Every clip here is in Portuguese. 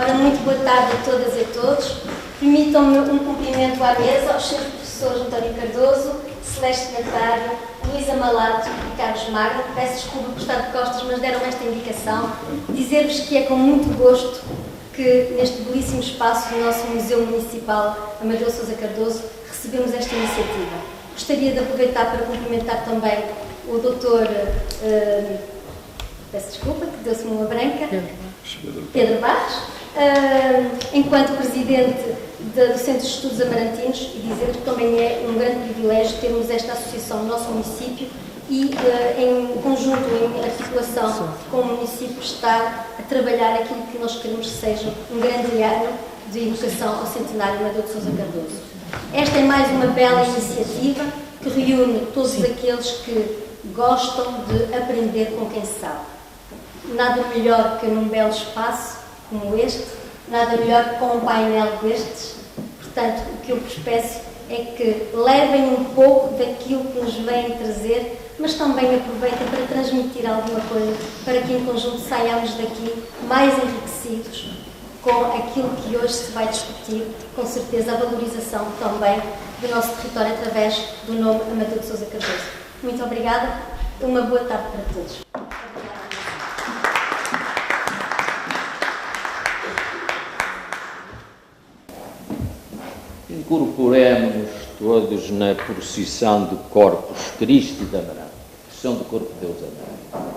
Ora, muito boa tarde a todas e a todos. Permitam-me um cumprimento à mesa aos seus professores António Cardoso, Celeste Natário, Luísa Malato e Carlos Magno. Peço desculpa por estar de costas, mas deram esta indicação. Dizer-vos que é com muito gosto que neste belíssimo espaço do nosso Museu Municipal Amadeu Sousa Cardoso recebemos esta iniciativa. Gostaria de aproveitar para cumprimentar também o doutor, peço desculpa, que deu-se uma branca, Pedro Barros, enquanto presidente do Centro de Estudos Amarantinos, e dizer que também é um grande privilégio termos esta associação no nosso município e, em conjunto, em articulação com o município, estar a trabalhar aquilo que nós queremos que seja um grande ano de educação ao centenário Amadeu de Sousa Cardoso. Esta é mais uma bela iniciativa que reúne todos aqueles que gostam de aprender com quem sabe. Nada melhor que num belo espaço como este, nada melhor que com um painel destes. Portanto, o que eu vos peço é que levem um pouco daquilo que nos vêm trazer, mas também aproveitem para transmitir alguma coisa, para que em conjunto saiamos daqui mais enriquecidos com aquilo que hoje se vai discutir, com certeza a valorização também do nosso território através do nome Amadeu de Sousa Cardoso. Muito obrigada, uma boa tarde para todos. Incorporemos-nos todos na procissão do Corpus Christi de Amarante, procissão do Corpo de Deus Amarante.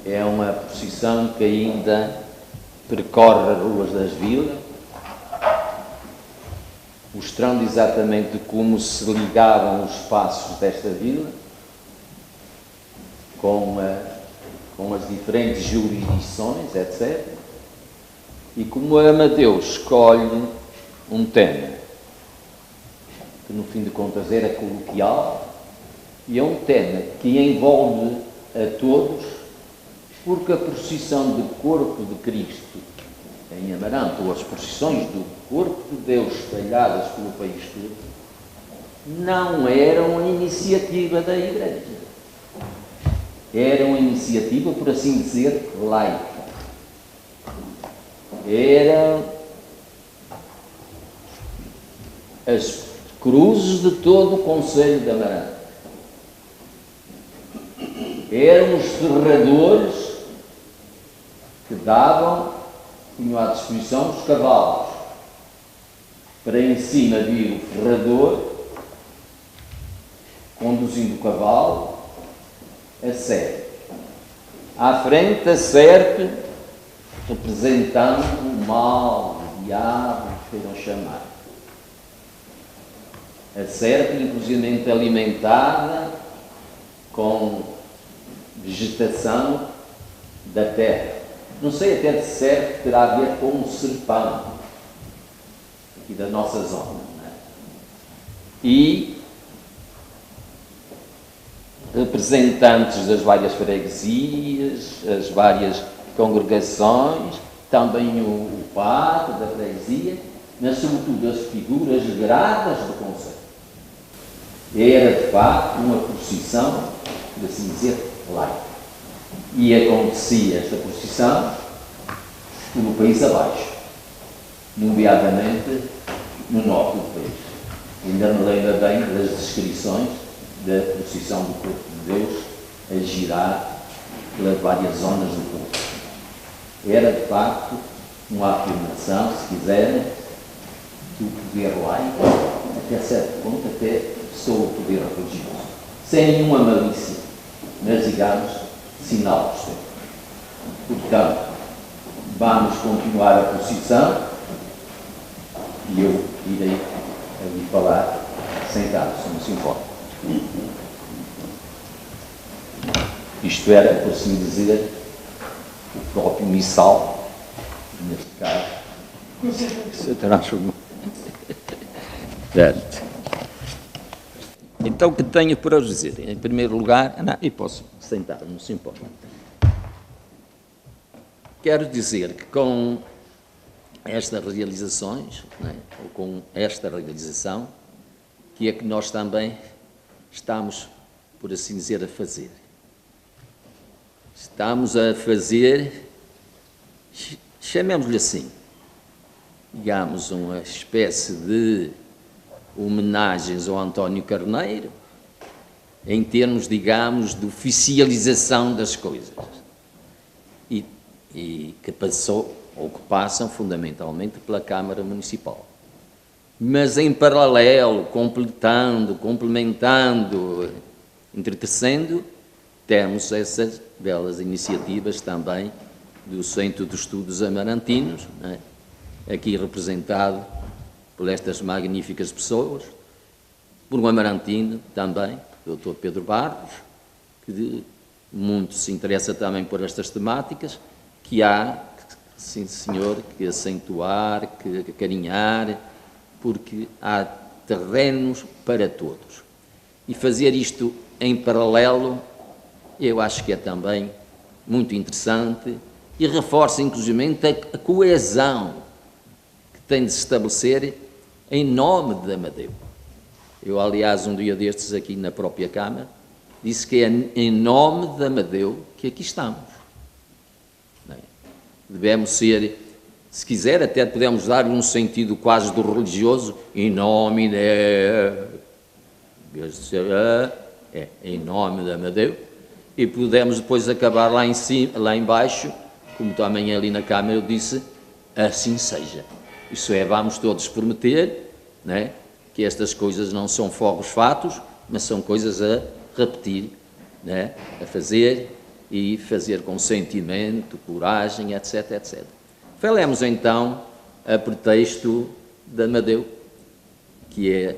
É uma procissão que ainda percorre as ruas das vilas, mostrando exatamente como se ligavam os passos desta vila com as diferentes jurisdições, etc. E como Amadeu escolhe um tema que, no fim de contas, era coloquial, e é um tema que envolve a todos, porque a procissão do Corpo de Cristo em Amarante, ou as procissões do Corpo de Deus espalhadas pelo país todo, não eram uma iniciativa da Igreja. Era uma iniciativa, por assim dizer, laica. Eram as cruzes de todo o concelho de Amarante. Eram os ferradores que tinham à disposição os cavalos, para em cima vir o ferrador, conduzindo o cavalo, a serpe. À frente, a serpe, representando o mal, o diabo, que queiram chamar. A serpe, inclusive alimentada com vegetação da terra. Não sei até de certo terá a ver com um serpão aqui da nossa zona. Não é? E representantes das várias freguesias, as várias congregações, também o padre da freguesia, mas sobretudo as figuras gradas do concelho. Era de facto uma procissão, por assim dizer, laica. E acontecia esta procissão pelo país abaixo, nomeadamente no norte do país. Ainda me lembro bem das descrições da procissão do Corpo de Deus a girar pelas várias zonas do corpo. Era de facto uma afirmação, se quiserem, do poder laico, até certo ponto, até sobre o poder religioso, sem nenhuma malícia, mas digamos, sinal dos tempos. Portanto, vamos continuar a procissão e eu irei ali falar sentado, se não se importa. Isto era, por assim dizer, o próprio missal, neste caso, que se transformou. Então, o que tenho para vos dizer? Em primeiro lugar, e posso sentar, não se importa. Quero dizer que com estas realizações, ou com esta realização, que é que nós também estamos, por assim dizer, a fazer. Estamos a fazer chamemos-lhe assim, digamos, uma espécie de homenagens ao António Carneiro, em termos, digamos, de oficialização das coisas, e que passou, ou que passam, fundamentalmente, pela Câmara Municipal. Mas, em paralelo, complementando, enriquecendo, temos essas belas iniciativas também do Centro de Estudos Amarantinos, né? Aqui representado por estas magníficas pessoas, por um amarantino também, o Dr. Pedro Barros, que muito se interessa também por estas temáticas, que há, sim senhor, que acentuar, que acarinhar, porque há terrenos para todos. E fazer isto em paralelo, eu acho que é também muito interessante e reforça, inclusive, a coesão que tem de se estabelecer em nome de Amadeu. Eu, aliás, um dia destes, aqui na própria Câmara, disse que é em nome de Amadeu que aqui estamos. Devemos ser, se quiser, até podemos dar um sentido quase do religioso, em nome de... em nome de Amadeu, e podemos depois acabar lá em cima, lá em baixo, como também ali na Câmara eu disse, assim seja. Isso é, vamos todos prometer, né, que estas coisas não são fogos fatos, mas são coisas a repetir, né, a fazer, e fazer com sentimento, coragem, etc, etc. Falemos então a pretexto de Amadeu, que é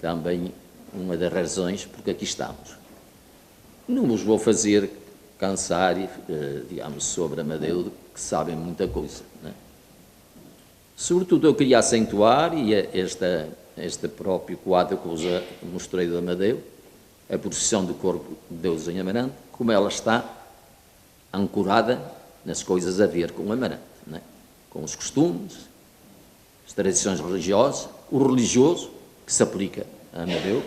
também uma das razões porque aqui estamos. Não vos vou fazer cansar, digamos, sobre Amadeu, que sabem muita coisa, né? Sobretudo eu queria acentuar, e este próprio quadro que vos mostrei de Amadeu, a procissão do Corpo de Deus em Amarante, como ela está ancorada nas coisas a ver com Amarante, né? Com os costumes, as tradições religiosas, o religioso que se aplica a Amadeu.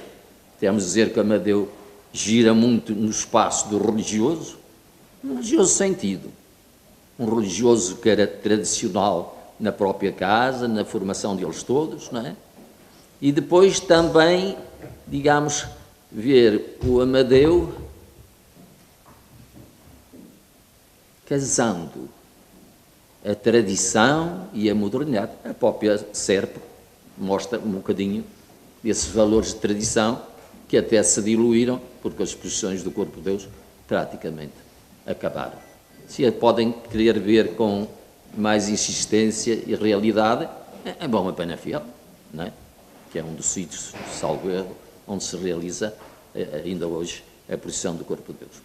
Temos de dizer que Amadeu gira muito no espaço do religioso, no religioso sentido, um religioso que era tradicional na própria casa, na formação deles todos, não é? E depois também, digamos, ver o Amadeu casando a tradição e a modernidade. A própria Serpa mostra um bocadinho desses valores de tradição que até se diluíram, porque as exposições do Corpo de Deus praticamente acabaram. Se a podem querer ver com mais insistência e realidade, é bom a Penafiel, não é? Que é um dos sítios, salvo erro, onde se realiza ainda hoje a procissão do Corpo de Deus.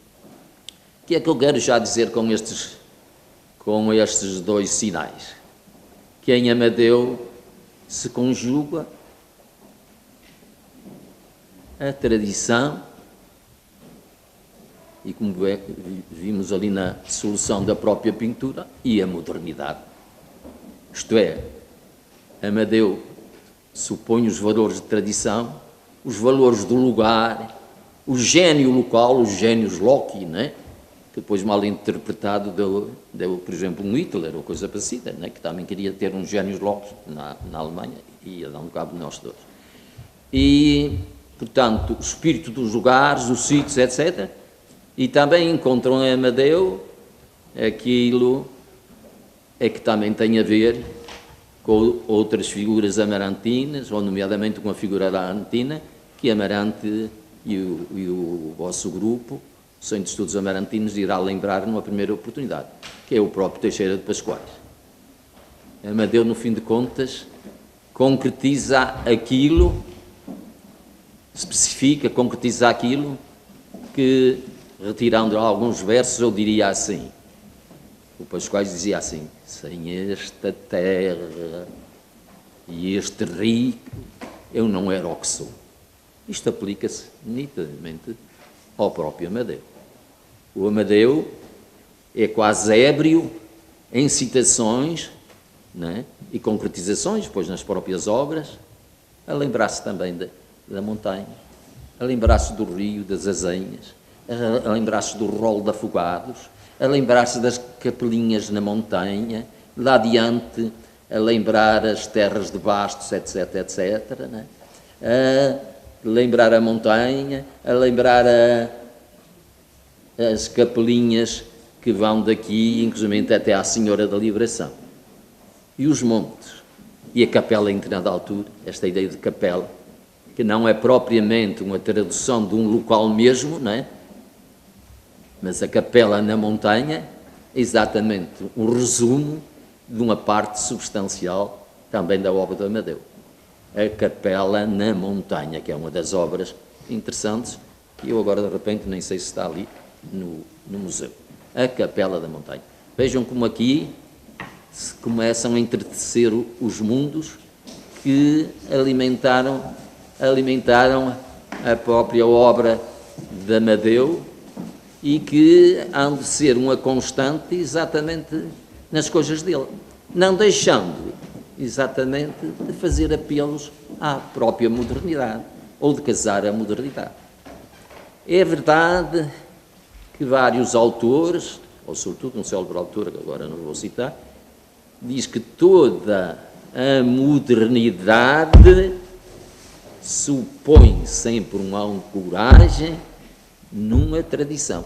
O que é que eu quero já dizer com estes dois sinais? Que em Amadeu se conjuga a tradição, e como vimos ali na solução da própria pintura, e a modernidade. Isto é, Amadeu supõe os valores de tradição, os valores do lugar, o gênio local, os gênios loci, né? Que depois, mal interpretado, deu, por exemplo, um Hitler ou coisa parecida, né? Que também queria ter uns gênios loci na Alemanha, e ia dar um cabo de nós todos. E, portanto, o espírito dos lugares, os sítios, etc., e também encontram em Amadeu aquilo que também tem a ver com outras figuras amarantinas, ou nomeadamente com a figura amarantina, que Amarante e o vosso grupo, o Centro de Estudos Amarantinos, irá lembrar numa primeira oportunidade, que é o próprio Teixeira de Pascoais. Amadeu, no fim de contas, concretiza aquilo, especifica, concretiza aquilo que, retirando alguns versos, eu diria assim. O Pascoais dizia assim: sem esta terra e este rico, eu não era o que sou. Isto aplica-se nitidamente ao próprio Amadeu. O Amadeu é quase ébrio em citações, né, e concretizações, depois nas próprias obras, a lembrar-se também da montanha, a lembrar-se do rio, das azenhas, a lembrar-se do rol de afogados, a lembrar-se das capelinhas na montanha, lá adiante, a lembrar as terras de bastos, etc, etc, né? A lembrar a montanha, a lembrar as capelinhas que vão daqui, inclusive até à Senhora da Liberação. E os montes, e a capela em determinada altura, esta ideia de capela, que não é propriamente uma tradução de um local mesmo, não é? Mas a capela na montanha é exatamente um resumo de uma parte substancial também da obra de Amadeu. A capela na montanha, que é uma das obras interessantes, que eu agora de repente nem sei se está ali no museu. A capela da montanha. Vejam como aqui se começam a entristecer os mundos que alimentaram a própria obra de Amadeu e que hão de ser uma constante exatamente nas coisas dele, não deixando exatamente de fazer apelos à própria modernidade ou de casar a modernidade. É verdade que vários autores, ou sobretudo um célebre autor, que agora não vou citar, diz que toda a modernidade supõe sempre uma ancoragem numa tradição.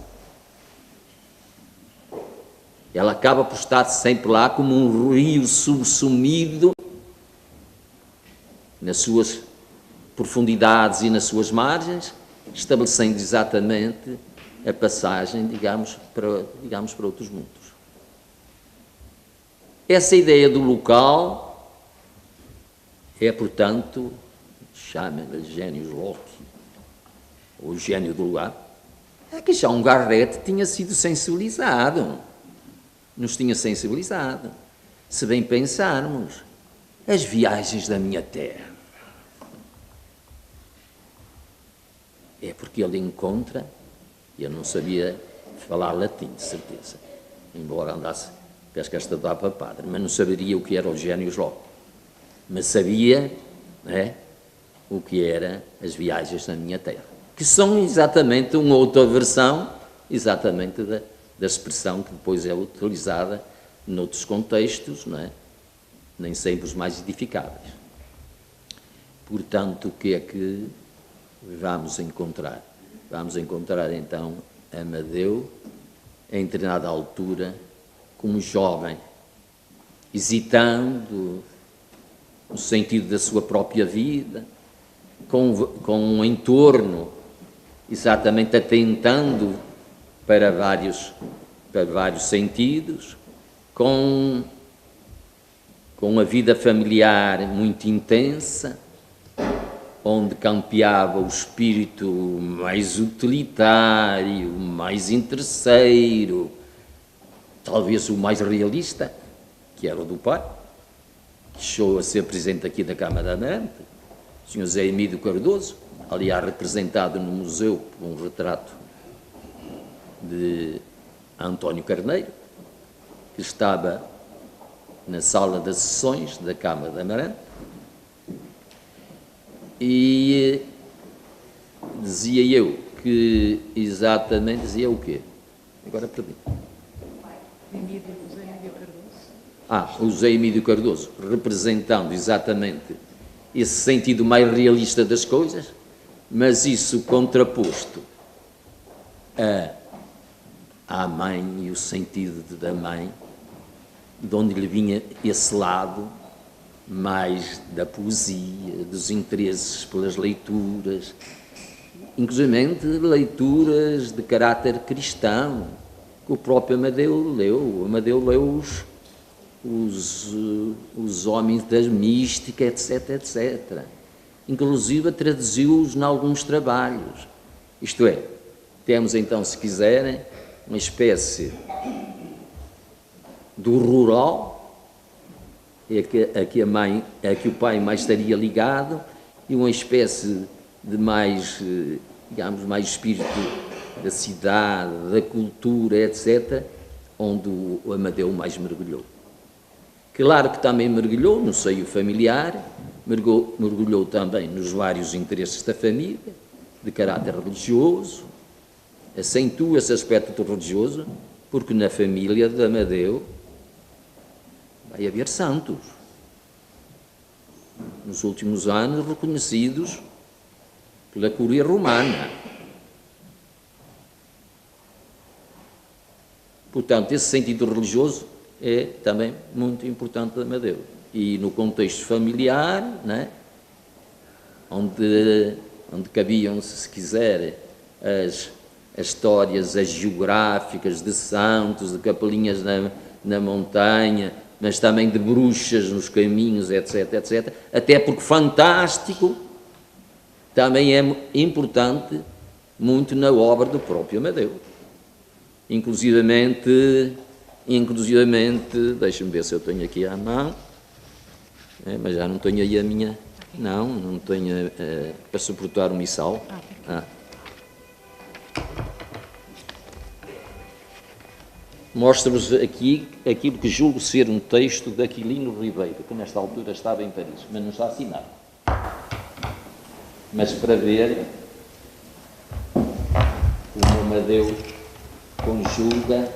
Ela acaba por estar sempre lá como um rio subsumido nas suas profundidades e nas suas margens, estabelecendo exatamente a passagem, digamos, para outros mundos. Essa ideia do local é, portanto, chamem-lhe gênios Locke, ou gênio do lugar, é que já um Garrett tinha sido sensibilizado, nos tinha sensibilizado. Se bem pensarmos, as viagens da minha terra, é porque ele encontra, eu não sabia falar latim, de certeza, embora andasse pesca a estudar para padre, mas não saberia o que era o gênios Locke, mas sabia, né, o que era as viagens na minha terra, que são exatamente uma outra versão, exatamente da expressão que depois é utilizada noutros contextos, não é? Nem sempre os mais edificáveis. Portanto, o que é que vamos encontrar? Vamos encontrar, então, Amadeu, em determinada altura, como jovem, hesitando no sentido da sua própria vida, com um entorno exatamente atentando para vários sentidos, com a vida familiar muito intensa, onde campeava o espírito mais utilitário, mais interesseiro, talvez o mais realista, que era o do pai, que chegou a ser presidente aqui da Câmara da Amarante, o Sr. Zé Emílio Cardoso, aliás representado no museu por um retrato de António Carneiro, que estava na sala das sessões da Câmara da Amarante, e dizia eu que exatamente, dizia o quê? Agora perdi. O José Emílio Cardoso, representando exatamente esse sentido mais realista das coisas, mas isso contraposto à mãe e o sentido da mãe, de onde lhe vinha esse lado mais da poesia, dos interesses pelas leituras, inclusive leituras de caráter cristão, que o próprio Amadeu leu. Amadeu leu os homens da mística, etc, etc. Inclusive traduziu-os em alguns trabalhos. Isto é, temos então, se quiserem, uma espécie do rural, a que o pai mais estaria ligado, e uma espécie de mais, digamos, mais espírito da cidade, da cultura, etc., onde o Amadeu mais mergulhou. Claro que também mergulhou no seio familiar, mergulhou também nos vários interesses da família, de caráter religioso, acentua esse aspecto religioso, porque na família de Amadeu vai haver santos. Nos últimos anos, reconhecidos pela Cúria Romana. Portanto, esse sentido religioso é também muito importante da Amadeu. E no contexto familiar, né, onde cabiam, se quiser, as histórias geográficas de santos, de capelinhas na montanha, mas também de bruxas nos caminhos, etc, etc. Até porque fantástico também é importante muito na obra do próprio Amadeu. Inclusivamente, deixa-me ver se eu tenho aqui à mão, mas já não tenho aí a minha, não tenho para suportar o missal. Mostra-vos aqui aquilo que julgo ser um texto de Aquilino Ribeiro, que nesta altura estava em Paris, mas não está assinado. Mas para ver como Amadeu conjuga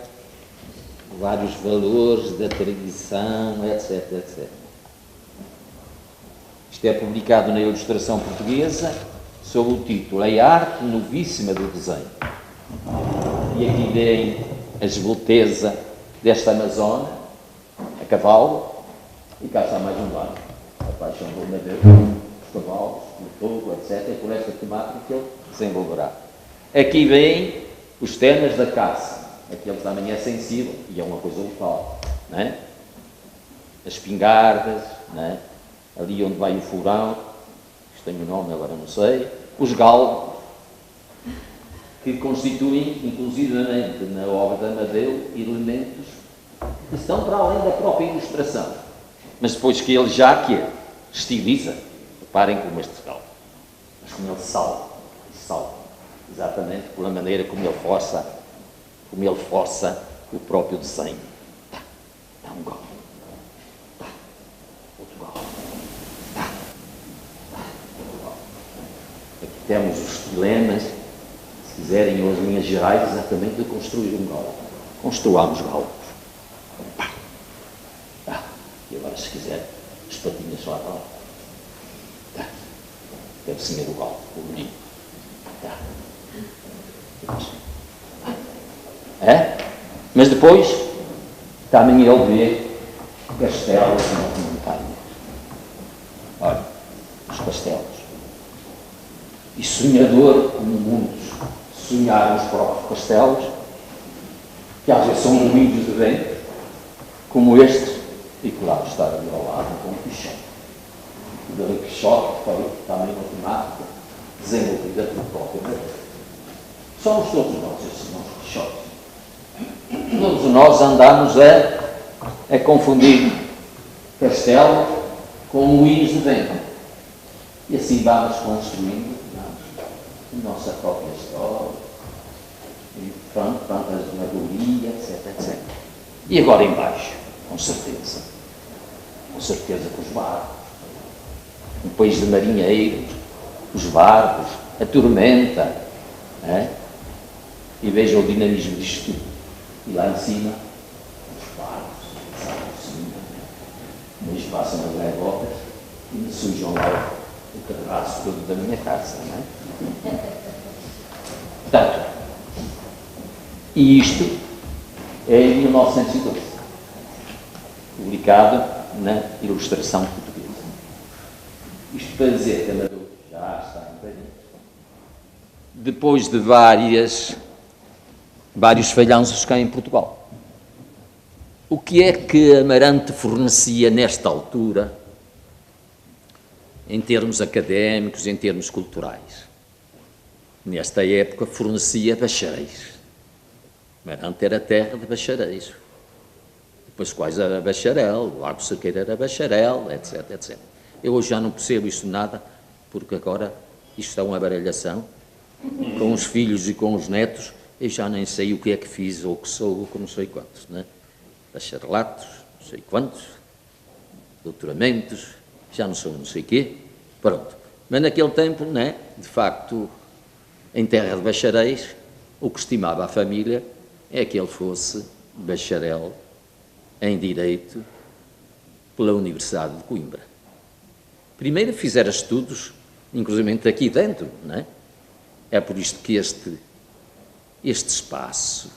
vários valores da tradição, etc, etc. Isto é publicado na Ilustração Portuguesa sob o título A Arte Novíssima do Desenho. E aqui vem a esbelteza desta Amazona, a cavalo, e cá está mais um lado, a paixão do Amadeu, os cavalos, o fogo, etc. É por esta temática que ele desenvolverá. Aqui vem os temas da caça, aquele também é sensível, e é uma coisa local, não é? As espingardas, não é? Ali onde vai o furão, isto tem o nome, agora não sei, os galgos, que constituem, inclusivamente na obra de Amadeu, elementos que estão para além da própria ilustração. Mas depois que ele já estiliza, reparem como este galgo, mas como ele salta, exatamente pela maneira como ele força o próprio desenho. Dá um galgo, outro galgo, outro galgo. Aqui temos os dilemas, se quiserem, ou as linhas gerais, exatamente de construir um galgo. Construamos galgos. E agora, se quiser, as patinhas lá abaixo. É o senhor do galgo, o menino. Mas depois, também ele vê castelos nas montanhas. Olha, os castelos. E sonhador, como muitos sonharam os próprios castelos, que às vezes são moinhos de vento, como este, e que lá está ali ao lado, com o Quixote. O Dom Quixote foi também uma temática desenvolvida pelo próprio Amadeu. Somos todos nós, esses irmãos Quixotes. Todos nós andamos a confundir castelo com moinhos de vento. E assim vamos construindo a nossa própria história, e fantasmagoria, etc, etc. E agora em baixo, com certeza que os barcos, um país de marinheiros, os barcos, a tormenta, e vejam o dinamismo disto tudo. E lá em cima, os barcos, depois passam as gaivotas e me sujam lá o terraço todo da minha casa, não é? Portanto, e isto é em 1912, publicado na Ilustração Portuguesa. Isto para dizer que Amadeu já está em Paris, depois de vários falhanços cá em Portugal. O que é que Amarante fornecia nesta altura, em termos académicos, em termos culturais? Nesta época fornecia bacharéis. Amarante era terra de bacharéis. Depois quais era bacharel, o Arco Cerqueiro era bacharel, etc, etc. Eu hoje já não percebo isto nada, porque agora isto é uma baralhação, com os filhos e com os netos, eu já nem sei o que é que fiz, ou que sou, ou que não sei quantos, né? Bacharelatos, não sei quantos, doutoramentos, já não sou não sei quê, pronto. Mas naquele tempo, né, de facto, em terra de bacharéis, o que estimava a família é que ele fosse bacharel em Direito pela Universidade de Coimbra. Primeiro fizeram estudos, inclusive aqui dentro, não é? É por isto que este espaço,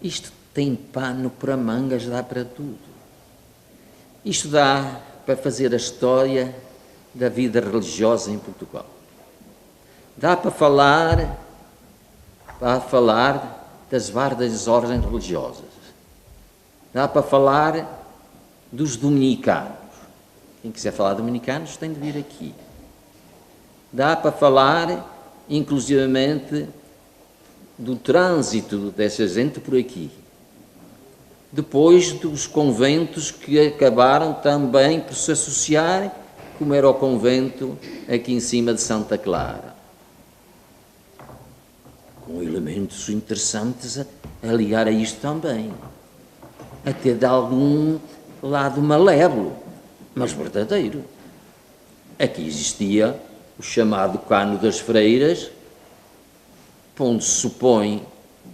isto tem pano para mangas, dá para tudo. Isto dá para fazer a história da vida religiosa em Portugal. Dá para falar das várias ordens religiosas. Dá para falar dos dominicanos. Quem quiser falar de dominicanos tem de vir aqui. Dá para falar, inclusivamente, do trânsito dessa gente por aqui. Depois dos conventos que acabaram também por se associar, como era o convento aqui em cima de Santa Clara. Com elementos interessantes a ligar a isto também. Até de algum lado malévolo, mas verdadeiro. Aqui existia o chamado cano das freiras, onde se supõe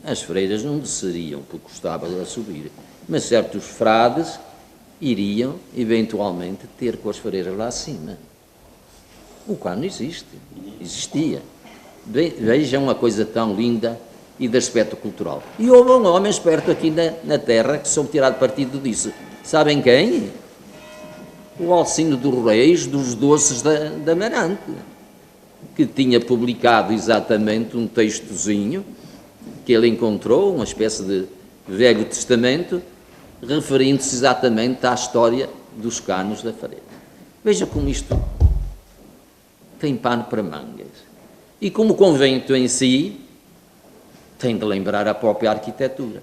as freiras não desceriam porque gostavam de subir, mas certos frades iriam eventualmente ter com as freiras lá acima. O cano existia. Vejam uma coisa tão linda e de aspecto cultural. E houve um homem esperto aqui na terra que soube tirar partido disso. Sabem quem? O Alcino dos Reis dos Doces da Amarante, que tinha publicado exatamente um textozinho que ele encontrou, uma espécie de Velho Testamento, referindo-se exatamente à história dos canos da Freira. Veja como isto tem pano para mangas. E como o convento em si tem de lembrar a própria arquitetura.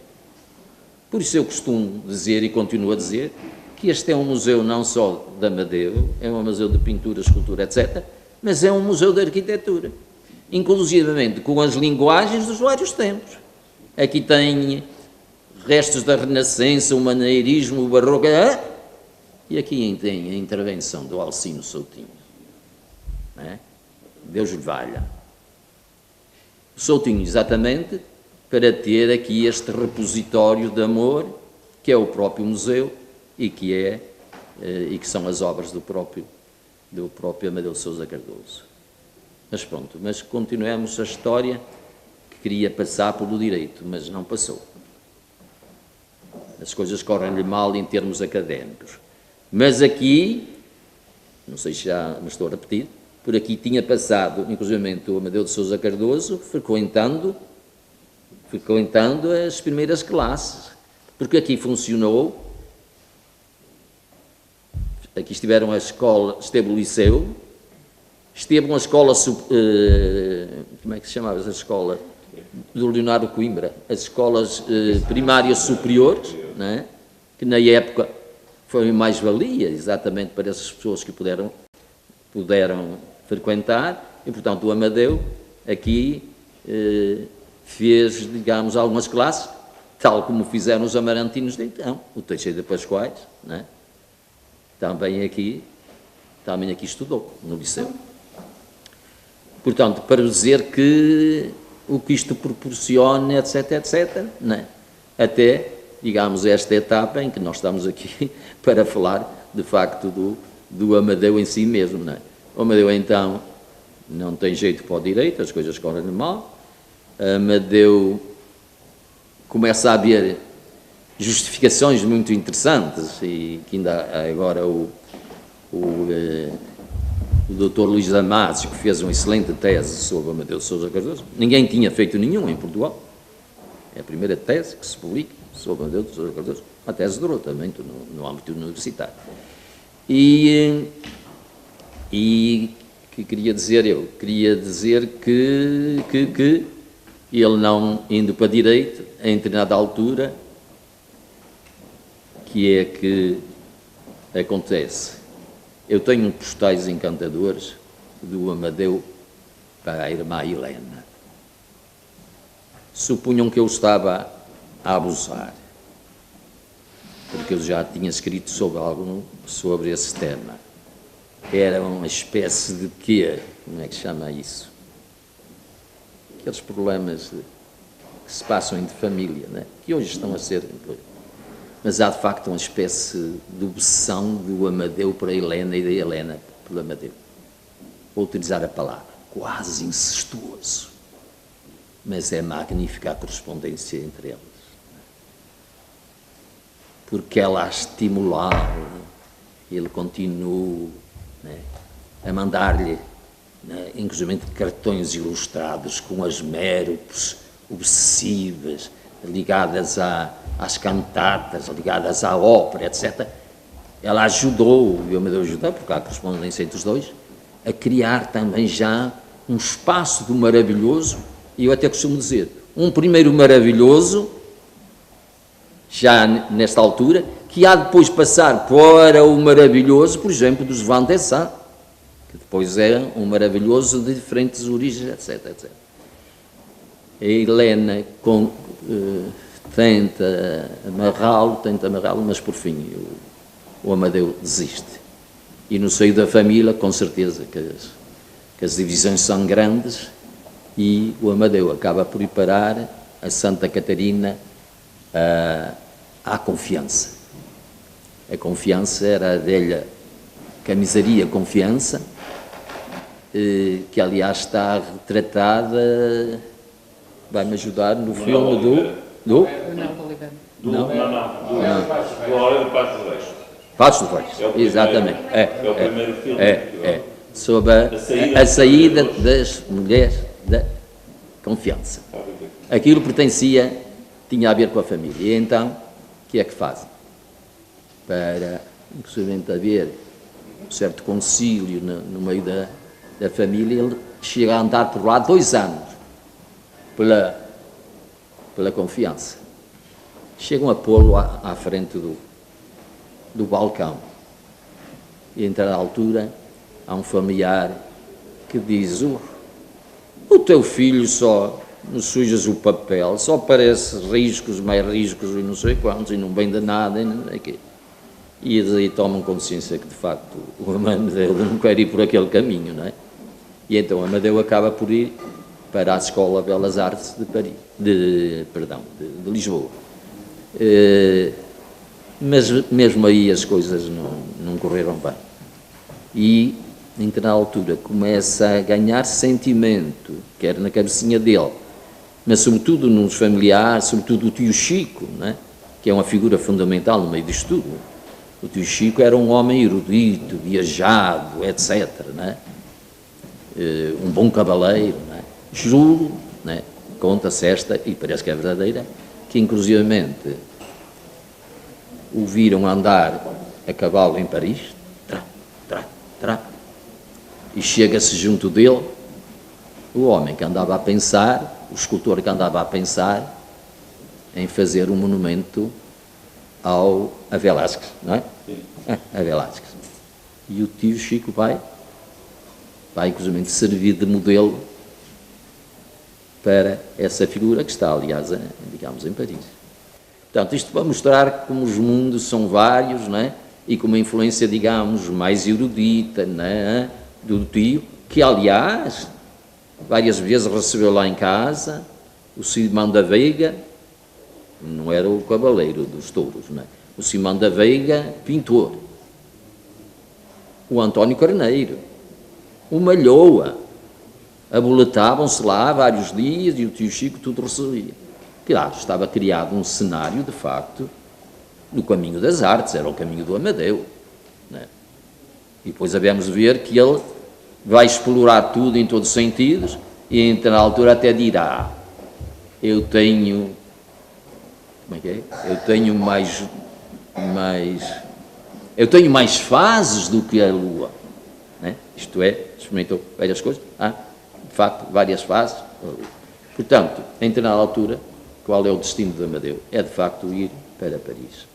Por isso eu costumo dizer e continuo a dizer que este é um museu não só de Amadeu, é um museu de pintura, escultura, etc., mas é um museu de arquitetura, inclusivamente com as linguagens dos vários tempos. Aqui tem restos da Renascença, o maneirismo, o barroco, e aqui tem a intervenção do Alcino Soutinho. Não é? Deus lhe valha. O Soutinho, exatamente, para ter aqui este repositório de amor, que é o próprio museu, e que são as obras do próprio Amadeu de Sousa Cardoso. Mas pronto, mas continuemos a história que queria passar pelo direito, mas não passou. As coisas correm-lhe mal em termos académicos. Mas aqui, não sei se já me estou a repetir, por aqui tinha passado, inclusive, o Amadeu de Sousa Cardoso, frequentando as primeiras classes, porque aqui funcionou. Aqui estiveram a escola, esteve o liceu, esteve uma escola, como é que se chamava essa escola? Do Leonardo Coimbra, as escolas primárias superiores, não é? Que na época foi mais-valia, exatamente para essas pessoas que puderam frequentar, e portanto o Amadeu aqui fez, digamos, algumas classes, tal como fizeram os amarantinos de então, o Teixeira de Pascoais, não é? Também aqui estudou, no liceu. Portanto, para dizer que o que isto proporciona, etc., etc., não é? Até, digamos, esta etapa em que nós estamos aqui para falar, de facto, do Amadeu em si mesmo, não é? O Amadeu, então, não tem jeito para o direito, as coisas correm mal. Amadeu começa a haver justificações muito interessantes, e que ainda agora o Dr. Luís Damasio, que fez uma excelente tese sobre Amadeu de Sousa Cardoso. Ninguém tinha feito nenhum em Portugal. É a primeira tese que se publica sobre Amadeu de Sousa Cardoso. Uma tese de doutoramento no âmbito universitário. E que queria dizer eu? Queria dizer que ele, não indo para direito, em determinada altura, que é que acontece. Eu tenho postais encantadores do Amadeu para a irmã Helena. Supunham que eu estava a abusar, porque eu já tinha escrito sobre esse tema. Era uma espécie de quê? Como é que chama isso? Aqueles problemas que se passam entre família, né? Que hoje estão a ser... mas há de facto uma espécie de obsessão do Amadeu por a Helena e da Helena pelo Amadeu. Vou utilizar a palavra, quase incestuoso, mas é magnífica a correspondência entre eles. Porque ela a estimulá-lo, ele continua, né, a mandar-lhe, né, inclusive cartões ilustrados com as méropes obsessivas, ligadas às cantatas, ligadas à ópera, etc. Ela ajudou, e o Amadeu ajudou, porque há correspondência entre os dois, a criar também já um espaço do maravilhoso, e eu até costumo dizer, um primeiro maravilhoso, já nesta altura, que há depois passar para o maravilhoso, por exemplo, dos Van de Sá, que depois é um maravilhoso de diferentes origens, etc, etc. A Helena tenta amarrá-lo, mas por fim o Amadeu desiste. E no seio da família, com certeza, que as divisões são grandes, e o Amadeu acaba por ir parar a Santa Catarina à confiança. A confiança era a velha camisaria Confiança, que aliás está retratada, vai-me ajudar, no filme do Glória do Passos dos Reis. Passos dos Reis, exatamente. É o primeiro filme. Sobre a saída das mulheres da Confiança. Aquilo tinha a ver com a família. E então, o que é que fazem? Para, inclusive, haver um certo concílio no meio da família, ele chega a andar por lá 2 anos, pela Confiança. Chegam a pô-lo à frente do balcão. E, entre a altura, há um familiar que diz: o teu filho só nos sujas o papel, só parece riscos, mais riscos e não sei quantos, e não vem de nada, e não sei o quê. E daí tomam consciência que, de facto, o Amadeu não quer ir por aquele caminho, não é? E então o Amadeu acaba por ir para a Escola de Belas Artes de Lisboa. Mas mesmo aí as coisas não correram bem. E, na altura, começa a ganhar sentimento, quer na cabecinha dele, mas sobretudo nos familiares, sobretudo o tio Chico, né? Que é uma figura fundamental no meio disto tudo. O tio Chico era um homem erudito, viajado, etc. Né? Um bom cavaleiro. Né? Juro, né? Conta-se esta, e parece que é verdadeira, que inclusivamente o viram andar a cavalo em Paris, e chega-se junto dele o homem que andava a pensar, o escultor que andava a pensar em fazer um monumento a Velázquez, não é? A Velázquez. E o tio Chico vai inclusive servir de modelo para essa figura que está, aliás, digamos, em Paris. Portanto, isto para mostrar como os mundos são vários, não é? E com uma influência, digamos, mais erudita, não é? Do tio, que, aliás, várias vezes recebeu lá em casa o Simão da Veiga, não era o cavaleiro dos touros, não é? O Simão da Veiga, pintor, o António Carneiro, o Malhoa, aboletavam-se lá vários dias e o tio Chico tudo recebia. Claro, estava criado um cenário, de facto, no caminho das artes, era o caminho do Amadeu, não é? E depois havemos de ver que ele vai explorar tudo em todos os sentidos e, entre na altura, até dirá: eu tenho... Como é que é? Eu tenho mais fases do que a Lua. Né? Isto é, experimentou várias coisas. De facto, várias fases. Portanto, em determinada altura, qual é o destino de Amadeu? É, de facto, ir para Paris.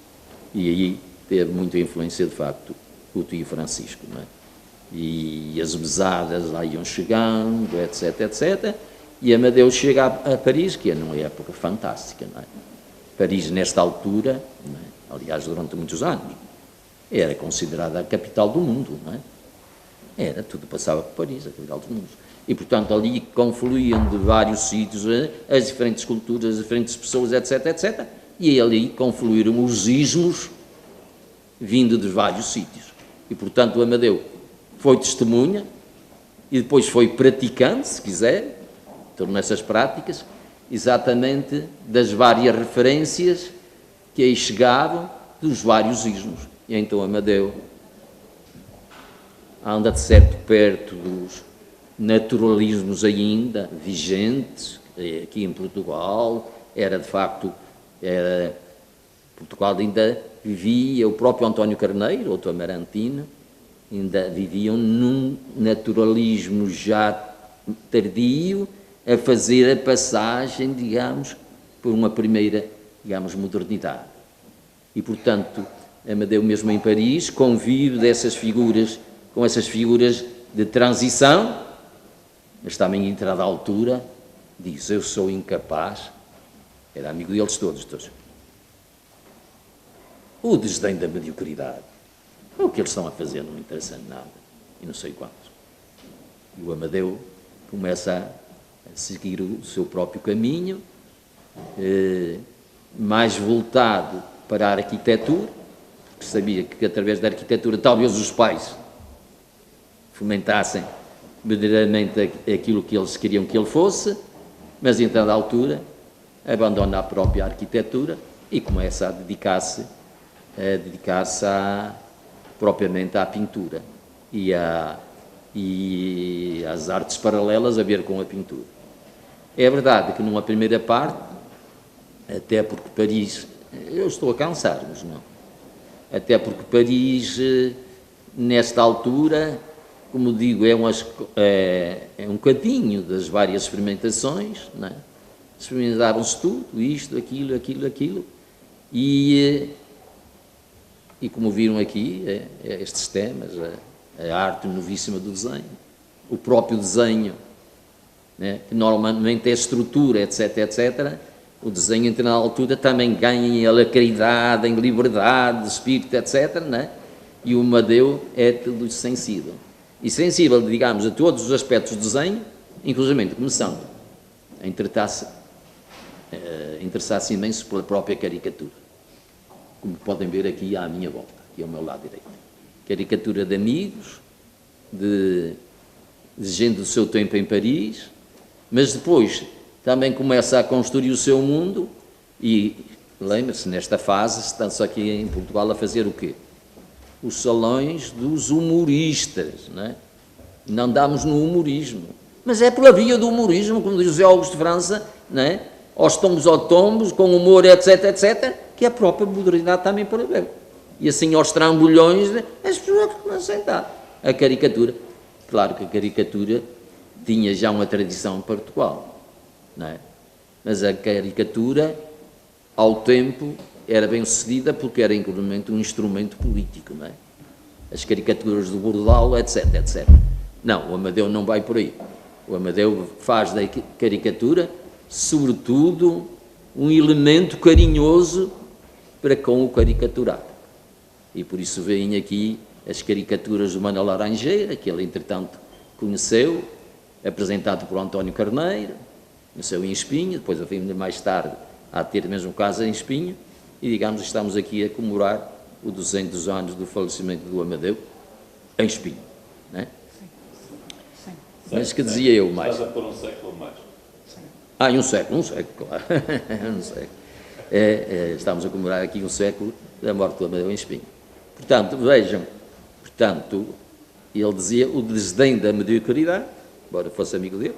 E aí teve muita influência, de facto, o tio Francisco. Não é? E as mesadas lá iam chegando, etc, etc. E Amadeu chega a Paris, que é numa época fantástica. Não é? Paris, nesta altura, não é? Aliás, durante muitos anos, era considerada a capital do mundo. Não é? Tudo passava por Paris, a capital do mundo. E, portanto, ali confluíam de vários sítios as diferentes culturas, as diferentes pessoas, etc, etc. e ali confluíram os ismos vindo de vários sítios. E, portanto, o Amadeu foi testemunha e depois foi praticante, se quiser, tornou essas práticas, exatamente das várias referências que aí chegavam dos vários ismos. E então Amadeu anda de certo perto dos naturalismos ainda vigentes aqui em Portugal. Era de facto, Portugal ainda vivia, o próprio António Carneiro, outro amarantino, ainda viviam num naturalismo já tardio, a fazer a passagem, digamos, por uma primeira, digamos, modernidade. E, portanto, Amadeu mesmo em Paris convive dessas figuras, com essas figuras de transição, mas também em entrada à altura, diz, eu sou incapaz, era amigo deles todos. O desdém da mediocridade. O que eles estão a fazer não me interessa nada. E não sei quantos. E o Amadeu começa a seguir o seu próprio caminho, mais voltado para a arquitetura, porque sabia que através da arquitetura talvez os pais fomentassem verdadeiramente aquilo que eles queriam que ele fosse, mas então, da altura, abandona a própria arquitetura e começa a dedicar-se propriamente à pintura e às artes paralelas a ver com a pintura. É verdade que numa primeira parte, até porque Paris, eu estou a cansar-vos, não? Até porque Paris, nesta altura, como digo, é um cadinho das várias experimentações, não é? Experimentavam-se tudo, isto, aquilo, e como viram aqui, estes temas, a arte novíssima do desenho, o próprio desenho, né, que normalmente é estrutura, etc., o desenho entre na altura também ganha em alacridade, em liberdade de espírito, etc., né? E o Amadeu é tudo sensível. E sensível, digamos, a todos os aspectos do desenho, inclusive começando a interessar-se imenso pela própria caricatura, como podem ver aqui à minha volta, aqui ao meu lado direito. Caricatura de amigos, de gente do seu tempo em Paris, mas depois também começa a construir o seu mundo e, lembre-se, nesta fase, está-se aqui em Portugal a fazer o quê? Os salões dos humoristas, não é? Não andamos no humorismo, mas é pela via do humorismo, como diz José Augusto de França, não é? Aos tombos, com humor, etc., que a própria modernidade também para ver. E assim aos trambolhões, as pessoas começam a sentar. A caricatura, claro que a caricatura tinha já uma tradição em Portugal, não é? Mas a caricatura, ao tempo, era bem sucedida porque era inclusive um instrumento político, não é? As caricaturas do Bordal, etc. Não, o Amadeu não vai por aí. O Amadeu faz da caricatura, sobretudo, um elemento carinhoso para com o caricaturado. E por isso vêm aqui as caricaturas do Manuel Laranjeira, que ele, entretanto, conheceu, apresentado por António Carneiro, conheceu em Espinho, depois mais tarde a ter mesmo casa em Espinho, e digamos, estamos aqui a comemorar os 200 anos do falecimento do Amadeu em Espinho, não é? Sim. Mas que dizia eu mais? Estás a pôr um século mais. E um século, claro. Um século. Estamos a comemorar aqui um século da morte do Amadeu em Espinho. Portanto, vejam, ele dizia o desdém da mediocridade, embora fosse amigo dele,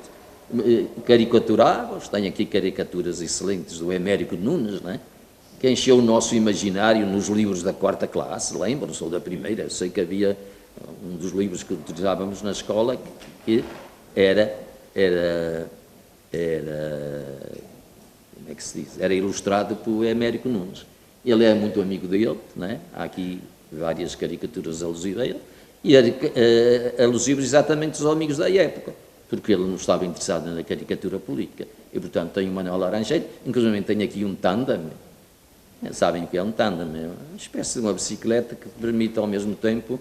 caricaturava-os, tem aqui caricaturas excelentes do Américo Nunes, não é? Que encheu o nosso imaginário nos livros da 4ª classe, lembram-se, ou da primeira, eu sei que havia um dos livros que utilizávamos na escola, que era como é que se diz? Era ilustrado por Américo Nunes. Ele é muito amigo dele, não é? Há aqui várias caricaturas alusivas a ele, e alusivas exatamente aos amigos da época, porque ele não estava interessado na caricatura política. E, portanto, tem o Manuel Laranjeira, inclusive tem aqui um tandem. Sabem o que é um tandem? É uma espécie de uma bicicleta que permite, ao mesmo tempo,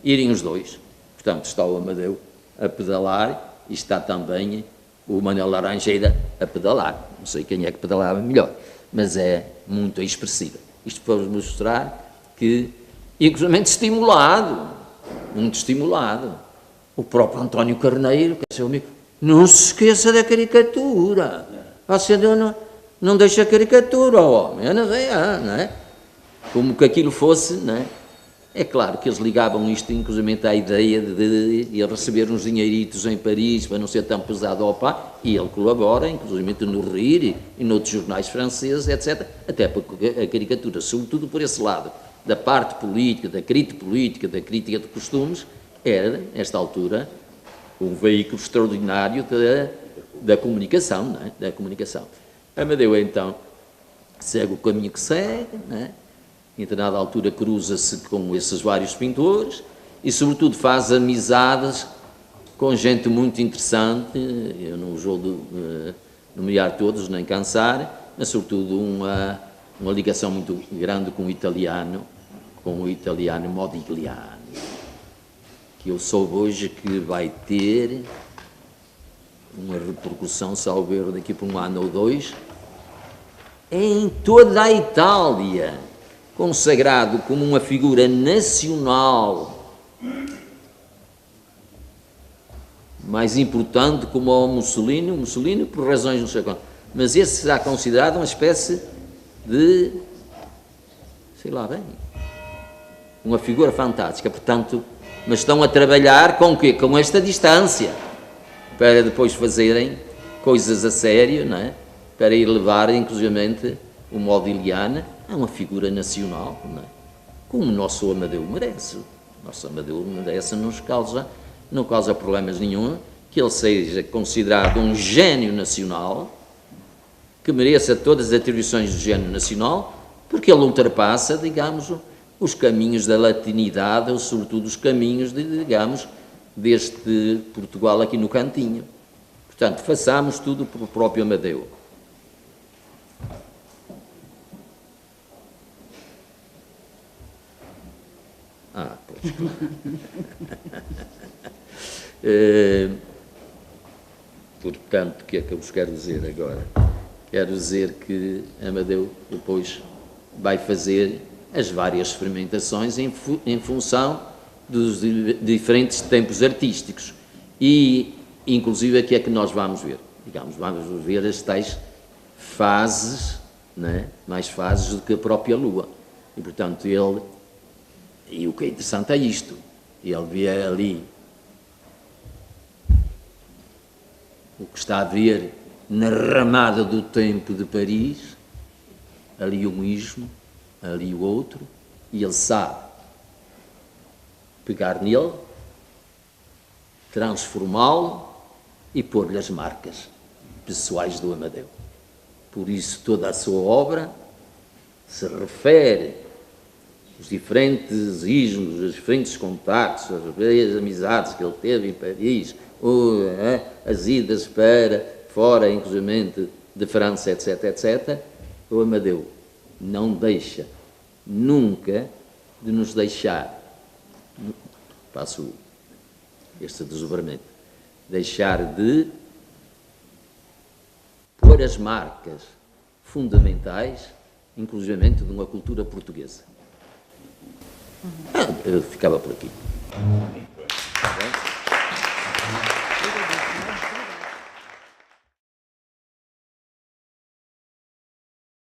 irem os dois. Portanto, está o Amadeu a pedalar e está também o Manuel Laranjeira a pedalar. Não sei quem é que pedalava melhor. mas é muito expressiva. Isto para vos mostrar que, inclusive estimulado, muito estimulado, o próprio António Carneiro, que é seu amigo, não se esqueça da caricatura. Você não deixa a caricatura, homem, não é? Como que aquilo fosse, não é? É claro que eles ligavam isto, inclusive, à ideia de receber uns dinheiritos em Paris para não ser tão pesado ao pai, e ele colabora, inclusive, no Rire e noutros jornais franceses, etc., até porque a caricatura, sobretudo por esse lado, da parte política, da crítica de costumes, era, nesta altura, um veículo extraordinário da comunicação, não é? Da comunicação. Amadeu, então, segue o caminho que segue, não é? Em determinada altura cruza-se com esses vários pintores e, sobretudo, faz amizades com gente muito interessante. Eu não vou nomear todos, nem cansar, mas, sobretudo, uma ligação muito grande com o italiano Modigliani, que eu soube hoje que vai ter uma repercussão, salvo erro, daqui por um ano ou dois, em toda a Itália, consagrado como uma figura nacional mais importante como o Mussolini por razões não sei qual, mas esse será considerado uma espécie de, sei lá bem, uma figura fantástica, portanto, mas estão a trabalhar com o quê? Com esta distância, para depois fazerem coisas a sério, não é? Para ir levar, inclusivamente, o Modigliani a uma figura nacional, não é? Como o nosso Amadeu merece. O nosso Amadeu merece, não causa problemas nenhum, que ele seja considerado um gênio nacional, que mereça todas as atribuições do gênio nacional, porque ele ultrapassa, digamos, os caminhos da latinidade, ou sobretudo os caminhos, digamos, deste Portugal aqui no cantinho. Portanto, façamos tudo pelo próprio Amadeu. Pois. Portanto, o que é que eu vos quero dizer agora? Quero dizer que Amadeu depois vai fazer as várias experimentações em função dos diferentes tempos artísticos. E, inclusive, aqui é que nós vamos ver. Digamos, vamos ver as tais fases, né? Mais fases do que a própria Lua. E, portanto, e o que é interessante é isto. Ele vê ali o que está a ver na ramada do tempo de Paris, ali um ismo, ali o outro, e ele sabe pegar nele, transformá-lo e pôr-lhe as marcas pessoais do Amadeu. Por isso toda a sua obra se refere aos diferentes ismos, os diferentes contactos, as amizades que ele teve em Paris, as idas para fora, inclusive de França, etc., etc., o Amadeu não deixa nunca de nos deixar, passo este desdobramento, deixar de pôr as marcas fundamentais, inclusivamente de uma cultura portuguesa. Eu ficava por aqui.